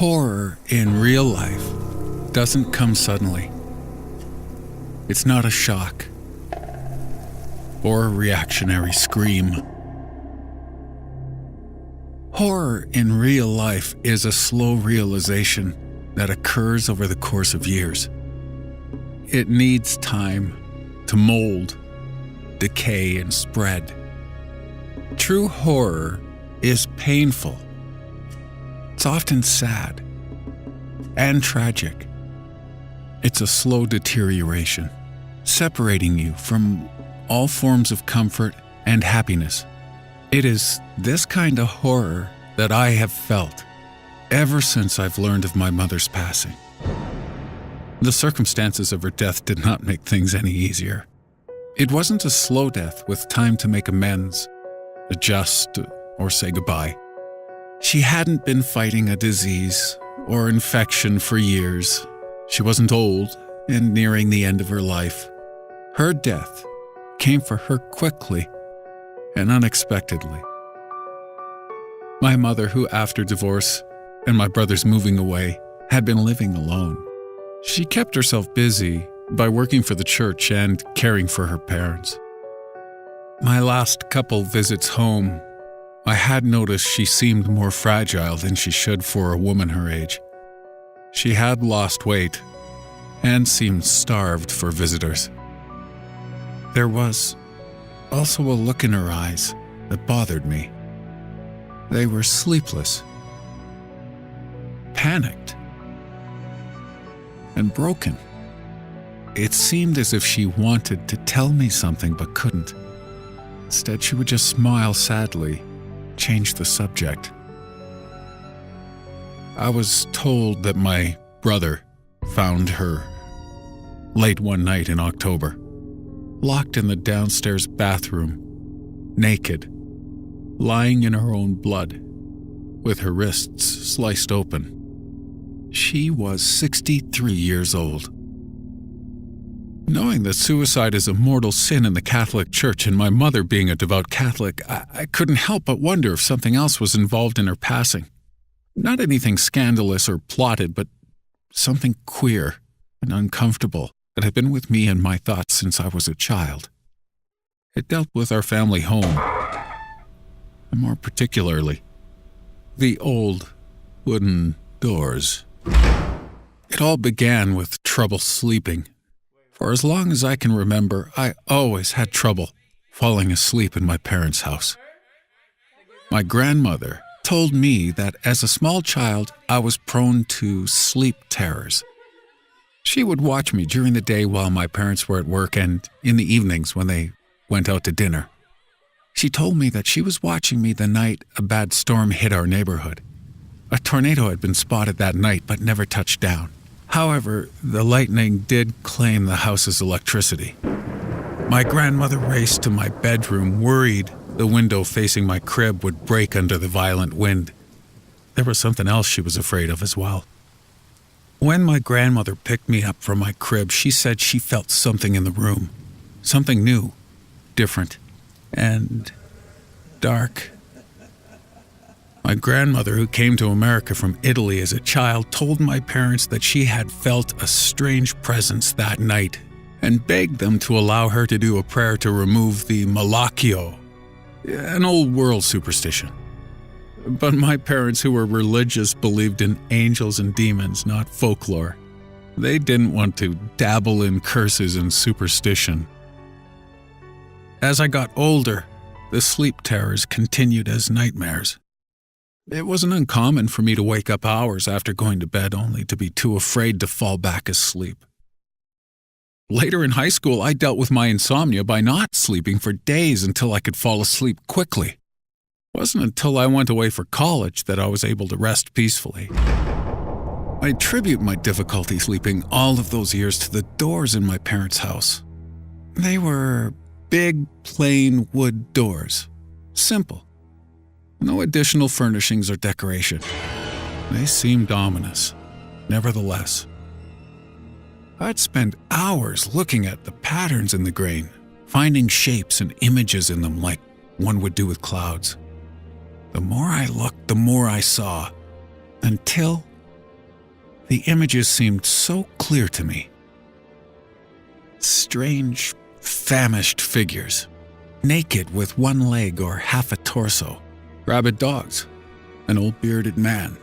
Horror in real life doesn't come suddenly. It's not a shock or a reactionary scream. Horror in real life is a slow realization that occurs over the course of years. It needs time to mold, decay, and spread. True horror is painful. It's often sad and tragic. It's a slow deterioration, separating you from all forms of comfort and happiness. It is this kind of horror that I have felt ever since I've learned of my mother's passing. The circumstances of her death did not make things any easier. It wasn't a slow death with time to make amends, adjust, or say goodbye. She hadn't been fighting a disease or infection for years. She wasn't old and nearing the end of her life. Her death came for her quickly and unexpectedly. My mother, who after divorce and my brother's moving away, had been living alone. She kept herself busy by working for the church and caring for her parents. My last couple visits home, I had noticed she seemed more fragile than she should for a woman her age. She had lost weight and seemed starved for visitors. There was also a look in her eyes that bothered me. They were sleepless, panicked, and broken. It seemed as if she wanted to tell me something but couldn't. Instead, she would just smile sadly, change the subject. I was told that my brother found her late one night in October, locked in the downstairs bathroom, naked, lying in her own blood, with her wrists sliced open. She was 63 years old. Knowing that suicide is a mortal sin in the Catholic Church and my mother being a devout Catholic, I couldn't help but wonder if something else was involved in her passing. Not anything scandalous or plotted, but something queer and uncomfortable that had been with me and my thoughts since I was a child. It dealt with our family home, and more particularly, the old wooden doors. It all began with trouble sleeping. For as long as I can remember, I always had trouble falling asleep in my parents' house. My grandmother told me that as a small child, I was prone to sleep terrors. She would watch me during the day while my parents were at work and in the evenings when they went out to dinner. She told me that she was watching me the night a bad storm hit our neighborhood. A tornado had been spotted that night but never touched down. However, the lightning did claim the house's electricity. My grandmother raced to my bedroom, worried the window facing my crib would break under the violent wind. There was something else she was afraid of as well. When my grandmother picked me up from my crib, she said she felt something in the room. Something new, different, and dark. My grandmother, who came to America from Italy as a child, told my parents that she had felt a strange presence that night and begged them to allow her to do a prayer to remove the malacchio, an old world superstition. But my parents, who were religious, believed in angels and demons, not folklore. They didn't want to dabble in curses and superstition. As I got older, the sleep terrors continued as nightmares. It wasn't uncommon for me to wake up hours after going to bed only to be too afraid to fall back asleep. Later in high school, I dealt with my insomnia by not sleeping for days until I could fall asleep quickly. It wasn't until I went away for college that I was able to rest peacefully. I attribute my difficulty sleeping all of those years to the doors in my parents' house. They were big, plain wood doors. Simple. No additional furnishings or decoration. They seemed ominous. Nevertheless, I'd spend hours looking at the patterns in the grain, finding shapes and images in them like one would do with clouds. The more I looked, the more I saw, until the images seemed so clear to me. Strange, famished figures, naked with one leg or half a torso, rabid dogs, an old bearded man.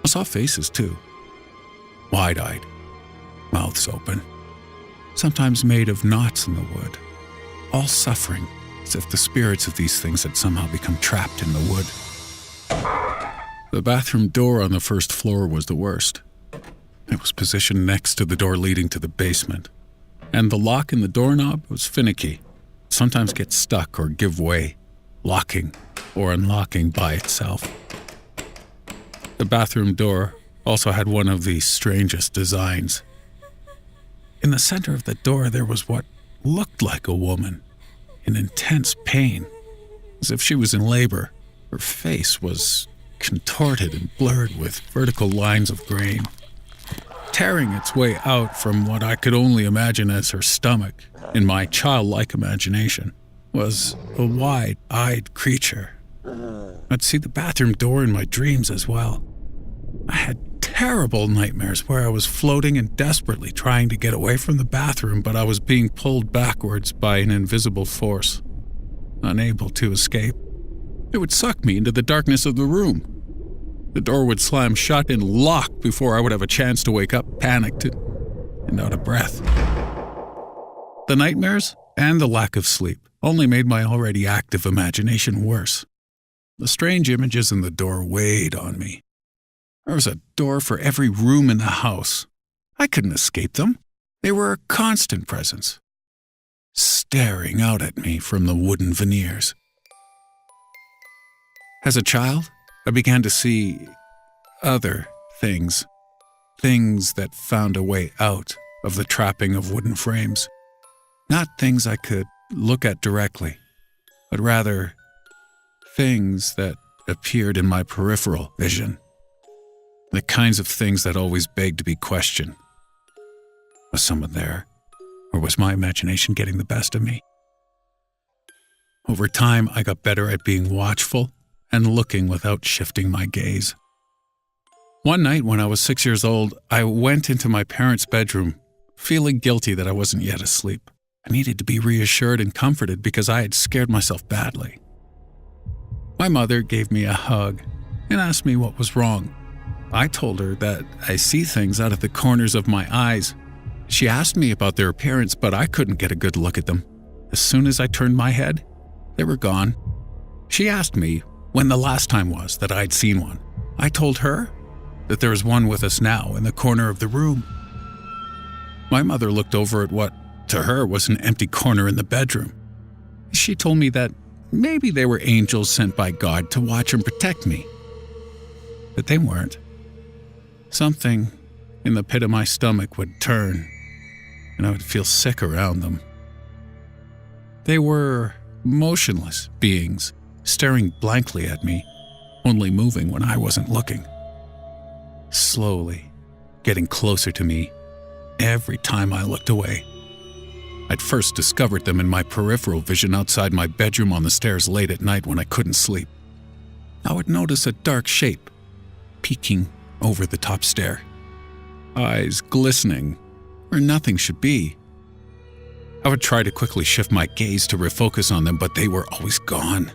I saw faces too, wide-eyed, mouths open, sometimes made of knots in the wood, all suffering as if the spirits of these things had somehow become trapped in the wood. The bathroom door on the first floor was the worst. It was positioned next to the door leading to the basement, and the lock in the doorknob was finicky. It sometimes get stuck or give way, locking or unlocking by itself. The bathroom door also had one of the strangest designs. In the center of the door there was what looked like a woman, in intense pain, as if she was in labor. Her face was contorted and blurred with vertical lines of grain. Tearing its way out from what I could only imagine as her stomach, in my childlike imagination, was a wide-eyed creature. I'd see the bathroom door in my dreams as well. I had terrible nightmares where I was floating and desperately trying to get away from the bathroom, but I was being pulled backwards by an invisible force, unable to escape. It would suck me into the darkness of the room. The door would slam shut and lock before I would have a chance to wake up, panicked and out of breath. The nightmares and the lack of sleep only made my already active imagination worse. The strange images in the door weighed on me. There was a door for every room in the house. I couldn't escape them. They were a constant presence, staring out at me from the wooden veneers. As a child, I began to see other things that found a way out of the trapping of wooden frames. Not things I could look at directly, but rather things that appeared in my peripheral vision. The kinds of things that always begged to be questioned. Was someone there, or was my imagination getting the best of me? Over time, I got better at being watchful and looking without shifting my gaze. One night when I was 6 years old, I went into my parents' bedroom, feeling guilty that I wasn't yet asleep. I needed to be reassured and comforted because I had scared myself badly. My mother gave me a hug and asked me what was wrong. I told her that I see things out of the corners of my eyes. She asked me about their appearance, but I couldn't get a good look at them. As soon as I turned my head, they were gone. She asked me when the last time was that I'd seen one. I told her that there was one with us now in the corner of the room. My mother looked over at what, to her, was an empty corner in the bedroom. She told me that maybe they were angels sent by God to watch and protect me. But they weren't. Something in the pit of my stomach would turn, and I would feel sick around them. They were motionless beings, staring blankly at me, only moving when I wasn't looking. Slowly, getting closer to me every time I looked away. I'd first discovered them in my peripheral vision outside my bedroom on the stairs late at night when I couldn't sleep. I would notice a dark shape peeking over the top stair, eyes glistening where nothing should be. I would try to quickly shift my gaze to refocus on them, but they were always gone.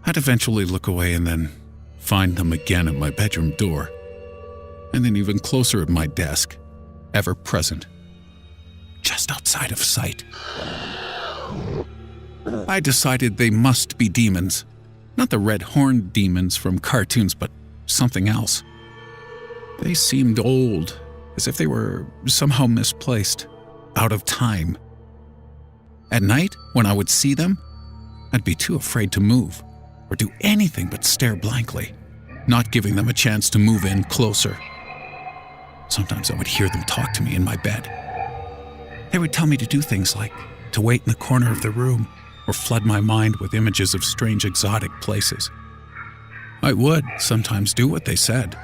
I'd eventually look away and then find them again at my bedroom door, and then even closer at my desk, ever present, just outside of sight. I decided they must be demons, not the red-horned demons from cartoons, but something else. They seemed old, as if they were somehow misplaced, out of time. At night, when I would see them, I'd be too afraid to move or do anything but stare blankly, not giving them a chance to move in closer. Sometimes I would hear them talk to me in my bed. They would tell me to do things like to wait in the corner of the room or flood my mind with images of strange exotic places. I would sometimes do what they said,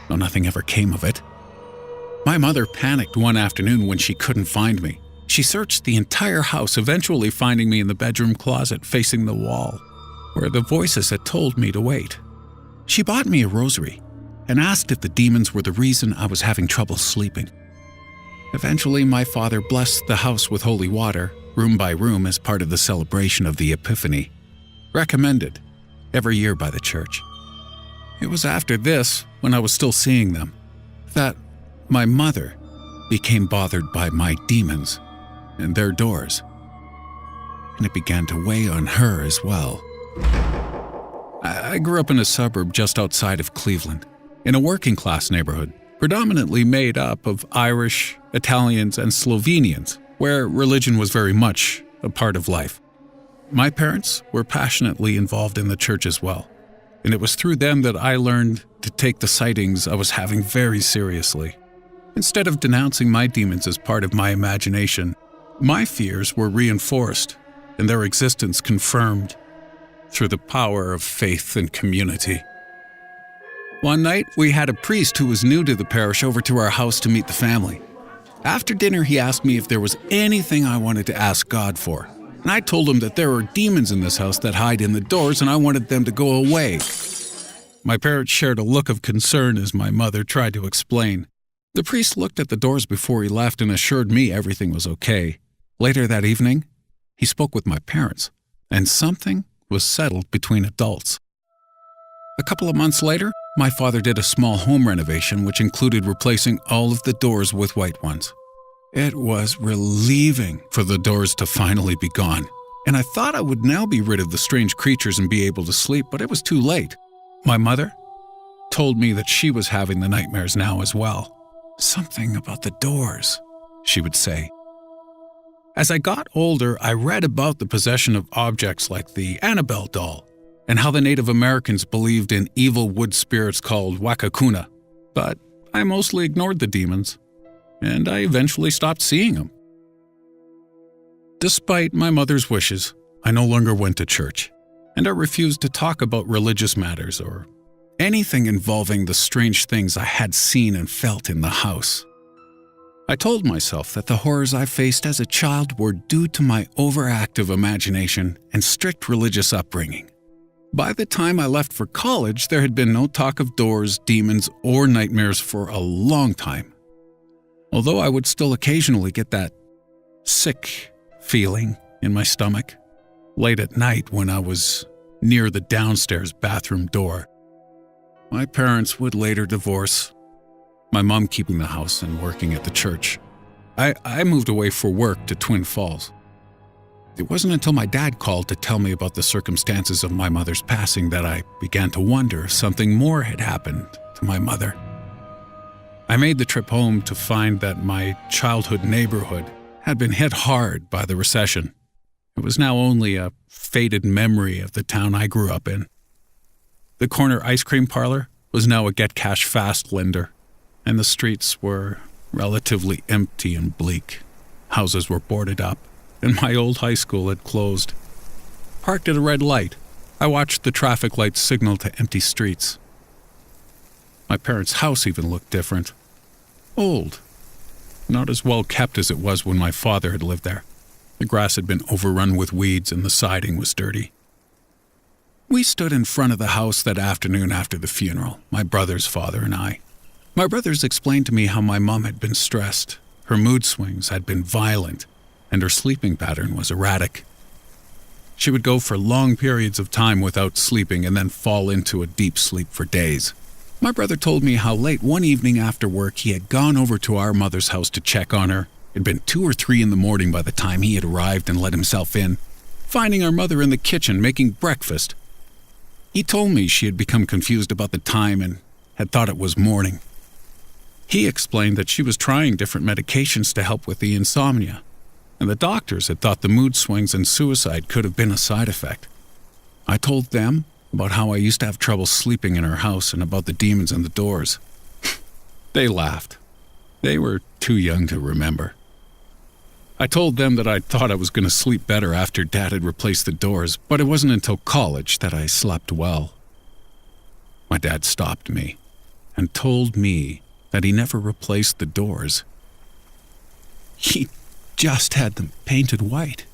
though nothing ever came of it. My mother panicked one afternoon when she couldn't find me. She searched the entire house, eventually finding me in the bedroom closet facing the wall, where the voices had told me to wait. She bought me a rosary and asked if the demons were the reason I was having trouble sleeping. Eventually, my father blessed the house with holy water, room by room, as part of the celebration of the Epiphany, recommended every year by the church. It was after this, when I was still seeing them, that my mother became bothered by my demons and their doors, and it began to weigh on her as well. I grew up in a suburb just outside of Cleveland, in a working-class neighborhood, predominantly made up of Irish, Italians, and Slovenians, where religion was very much a part of life. My parents were passionately involved in the church as well, and it was through them that I learned to take the sightings I was having very seriously. Instead of denouncing my demons as part of my imagination, my fears were reinforced and their existence confirmed through the power of faith and community. One night, we had a priest who was new to the parish over to our house to meet the family. After dinner, he asked me if there was anything I wanted to ask God for, and I told him that there are demons in this house that hide in the doors and I wanted them to go away. My parents shared a look of concern as my mother tried to explain. The priest looked at the doors before he left and assured me everything was okay. Later that evening, he spoke with my parents, and something was settled between adults. A couple of months later, my father did a small home renovation which included replacing all of the doors with white ones. It was relieving for the doors to finally be gone, and I thought I would now be rid of the strange creatures and be able to sleep, but it was too late. My mother told me that she was having the nightmares now as well. Something about the doors, she would say. As I got older, I read about the possession of objects like the Annabelle doll, and how the Native Americans believed in evil wood spirits called wakakuna. But I mostly ignored the demons, and I eventually stopped seeing them. Despite my mother's wishes, I no longer went to church, and I refused to talk about religious matters or anything involving the strange things I had seen and felt in the house. I told myself that the horrors I faced as a child were due to my overactive imagination and strict religious upbringing. By the time I left for college, there had been no talk of doors, demons, or nightmares for a long time. Although I would still occasionally get that sick feeling in my stomach late at night when I was near the downstairs bathroom door. My parents would later divorce, my mom keeping the house and working at the church. I moved away for work to Twin Falls. It wasn't until my dad called to tell me about the circumstances of my mother's passing that I began to wonder if something more had happened to my mother. I made the trip home to find that my childhood neighborhood had been hit hard by the recession. It was now only a faded memory of the town I grew up in. The corner ice cream parlor was now a get cash fast lender, and the streets were relatively empty and bleak. Houses were boarded up, and my old high school had closed. Parked at a red light, I watched the traffic lights signal to empty streets. My parents' house even looked different. Old. Not as well kept as it was when my father had lived there. The grass had been overrun with weeds and the siding was dirty. We stood in front of the house that afternoon after the funeral, my brother's father and I. My brothers explained to me how my mom had been stressed, her mood swings had been violent, and her sleeping pattern was erratic. She would go for long periods of time without sleeping and then fall into a deep sleep for days. My brother told me how late one evening after work he had gone over to our mother's house to check on her. It had been 2 or 3 in the morning by the time he had arrived and let himself in, finding our mother in the kitchen making breakfast. He told me she had become confused about the time and had thought it was morning. He explained that she was trying different medications to help with the insomnia, and the doctors had thought the mood swings and suicide could have been a side effect. I told them about how I used to have trouble sleeping in her house and about the demons and the doors. They laughed. They were too young to remember. I told them that I thought I was going to sleep better after Dad had replaced the doors, but it wasn't until college that I slept well. My dad stopped me and told me that he never replaced the doors. He just had them painted white.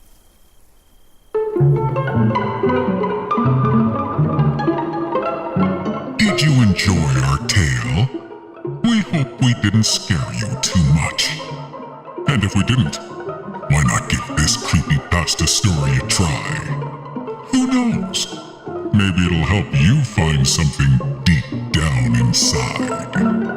Did you enjoy our tale? We hope we didn't scare you too much. And if we didn't, why not give this creepypasta story a try? Who knows? Maybe it'll help you find something deep down inside.